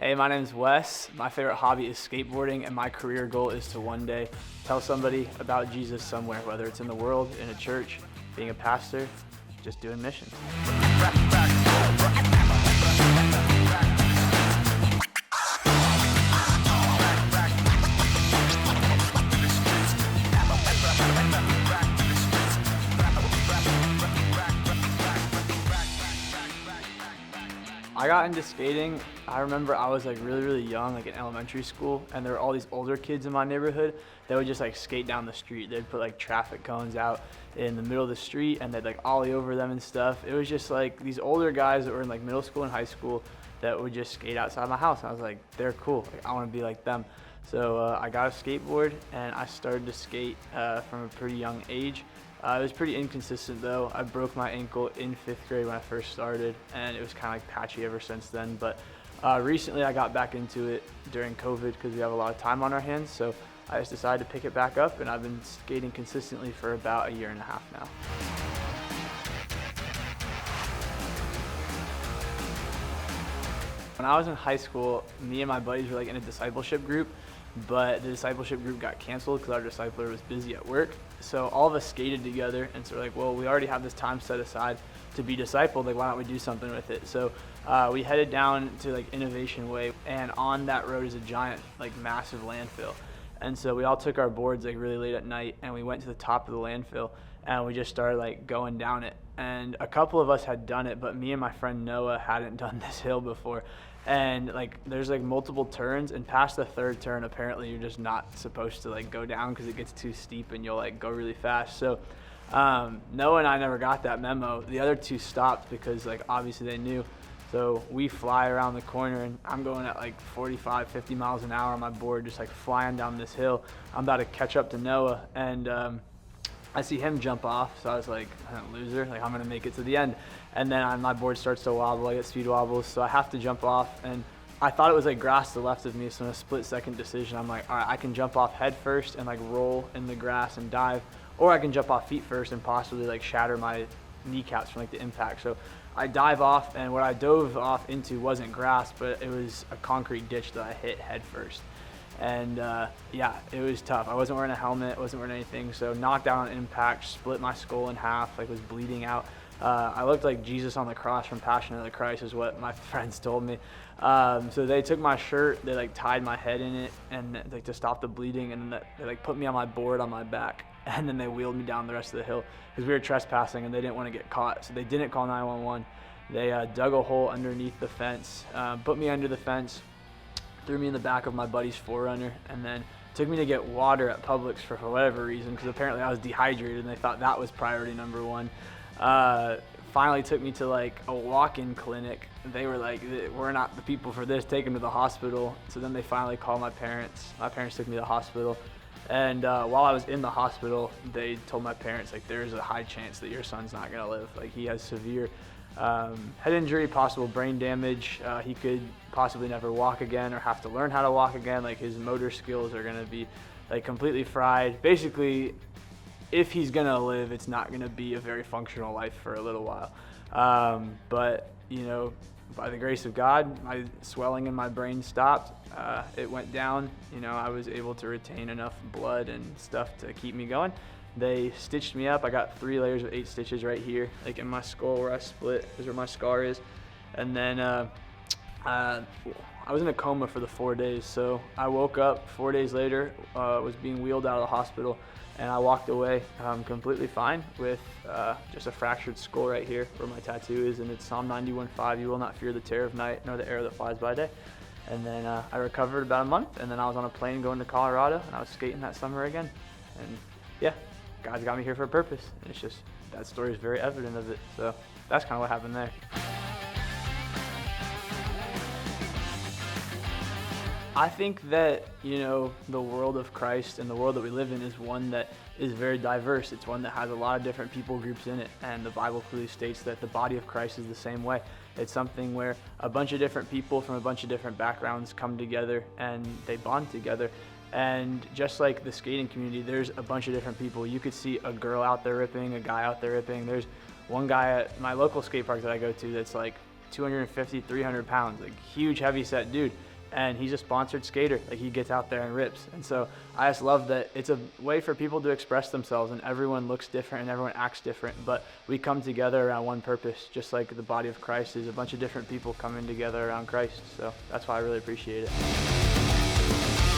Hey, my name's Wes. My favorite hobby is skateboarding, and my career goal is to one day tell somebody about Jesus somewhere, whether it's in the world, in a church, being a pastor, just doing missions. I got into skating. I remember I was like really young, like in elementary school, and there were all these older kids in my neighborhood that would just like skate down the street. They'd put like traffic cones out in the middle of the street and they'd like ollie over them and stuff. It was just like these older guys that were in like middle school and high school that would just skate outside my house. And I was like, they're cool. Like, I want to be like them. So I got a skateboard and I started to skate from a pretty young age. It was pretty inconsistent though. I broke my ankle in 5th grade when I first started, and it was kind of like patchy ever since then. But recently I got back into it during COVID because we have a lot of time on our hands. So I just decided to pick it back up, and I've been skating consistently for about a year and a half now. When I was in high school, me and my buddies were like in a discipleship group, but the discipleship group got canceled because our discipler was busy at work. So all of us skated together, and so we're like, well, we already have this time set aside to be discipled, like why don't we do something with it? So we headed down to like Innovation Way, and on that road is a giant, like massive landfill. And so we all took our boards like really late at night, and we went to the top of the landfill, and we just started like going down it. And a couple of us had done it, but me and my friend Noah hadn't done this hill before. And like there's like multiple turns, and past the 3rd turn apparently you're just not supposed to like go down because it gets too steep and you'll like go really fast. So Noah and I never got that memo. The other 2 stopped because like obviously they knew. So we fly around the corner, and I'm going at like 45, 50 miles an hour on my board, just like flying down this hill. I'm about to catch up to Noah, and I see him jump off, so I was like, loser, like I'm gonna make it to the end. And then my board starts to wobble, I get speed wobbles, so I have to jump off, and I thought it was like grass to the left of me, so in a split-second decision, I'm like, all right, I can jump off head first and like roll in the grass and dive, or I can jump off feet first and possibly like shatter my kneecaps from like the impact. So I dive off, and what I dove off into wasn't grass, but it was a concrete ditch that I hit head first. And yeah, it was tough. I wasn't wearing a helmet, wasn't wearing anything, so knocked out on impact, split my skull in half, like was bleeding out. I looked like Jesus on the cross from Passion of the Christ is what my friends told me. So they took my shirt, they like tied my head in it, and like to stop the bleeding, and they like put me on my board on my back, and then they wheeled me down the rest of the hill because we were trespassing and they didn't want to get caught. So they didn't call 911. They dug a hole underneath the fence, put me under the fence, threw me in the back of my buddy's 4Runner, and then took me to get water at Publix for whatever reason, because apparently I was dehydrated and they thought that was priority number 1. Finally took me to like a walk-in clinic. They were like, we're not the people for this, take him to the hospital. So then they finally called my parents. My parents took me to the hospital. And while I was in the hospital, they told my parents, like, there's a high chance that your son's not gonna live. Like, he has severe head injury, possible brain damage. He could possibly never walk again or have to learn how to walk again. Like, his motor skills are gonna be like completely fried. Basically, if he's gonna live, it's not gonna be a very functional life for a little while. But you know, by the grace of God, my swelling in my brain stopped. It went down. You know, I was able to retain enough blood and stuff to keep me going. They stitched me up. I got 3 layers of 8 stitches right here, like in my skull where I split, is where my scar is. And then I was in a coma for the 4 days. So I woke up 4 days later, was being wheeled out of the hospital, and I walked away completely fine with just a fractured skull right here where my tattoo is, and it's Psalm 91:5, you will not fear the terror of night, nor the arrow that flies by day. And then I recovered about a month, and then I was on a plane going to Colorado, and I was skating that summer again. And yeah, God's got me here for a purpose. And it's just, that story is very evident of it. So that's kind of what happened there. I think that, you know, the world of Christ and the world that we live in is one that is very diverse. It's one that has a lot of different people groups in it, and the Bible clearly states that the body of Christ is the same way. It's something where a bunch of different people from a bunch of different backgrounds come together and they bond together. And just like the skating community, there's a bunch of different people. You could see a girl out there ripping, a guy out there ripping. There's one guy at my local skate park that I go to that's like 250, 300 pounds, like huge heavy set dude. and he's a sponsored skater. Like, he gets out there and rips. And so I just love that it's a way for people to express themselves, and everyone looks different and everyone acts different, but we come together around one purpose, just like the body of Christ is a bunch of different people coming together around Christ. So that's why I really appreciate it.